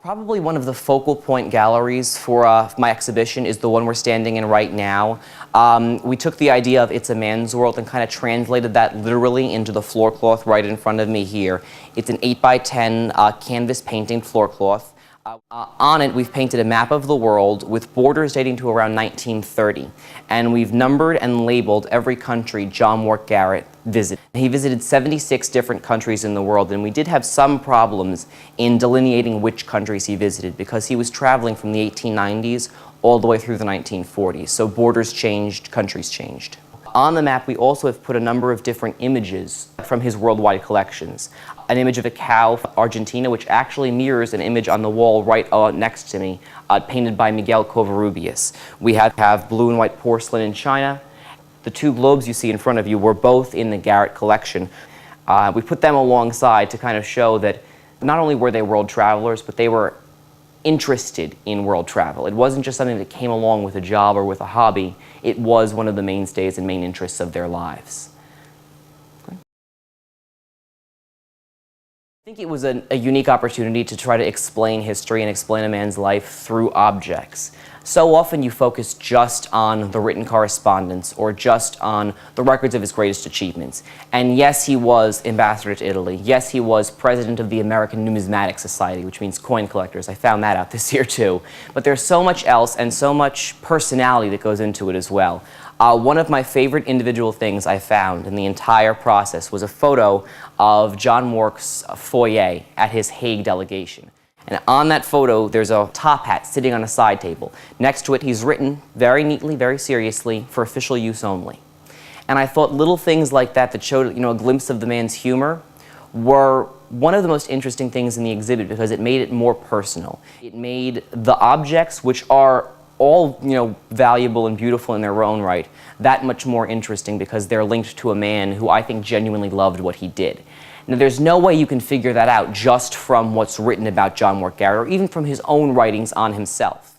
Probably one of the focal point galleries for my exhibition is the one we're standing in right now. We took the idea of It's a Man's World and kind of translated that literally into the floor cloth right in front of me here. It's an 8x10 canvas painting floor cloth. On it, we've painted a map of the world with borders dating to around 1930. And we've numbered and labeled every country John Garrett visited. He visited 76 different countries in the world, and we did have some problems in delineating which countries he visited because he was traveling from the 1890s all the way through the 1940s. So borders changed, countries changed. On the map, we also have put a number of different images from his worldwide collections. An image of a cow from Argentina, which actually mirrors an image on the wall right next to me, painted by Miguel Covarrubias. We have blue and white porcelain in China. The two globes you see in front of you were both in the Garrett collection. We put them alongside to kind of show that not only were they world travelers, but they were interested in world travel. It wasn't just something that came along with a job or with a hobby. It was one of the mainstays and main interests of their lives. I think it was a unique opportunity to try to explain history and explain a man's life through objects. So often you focus just on the written correspondence or just on the records of his greatest achievements. And yes, he was ambassador to Italy. Yes, he was president of the American Numismatic Society, which means coin collectors. I found that out this year too. But there's so much else and so much personality that goes into it as well. One of my favorite individual things I found in the entire process was a photo of John Mork's foyer at his Hague delegation. And on that photo, there's a top hat sitting on a side table. Next to it, he's written very neatly, very seriously, for official use only. And I thought little things like that that showed, a glimpse of the man's humor were one of the most interesting things in the exhibit because it made it more personal. It made the objects, which are all, valuable and beautiful in their own right, that much more interesting because they're linked to a man who I think genuinely loved what he did. Now, there's no way you can figure that out just from what's written about John Garrett or even from his own writings on himself.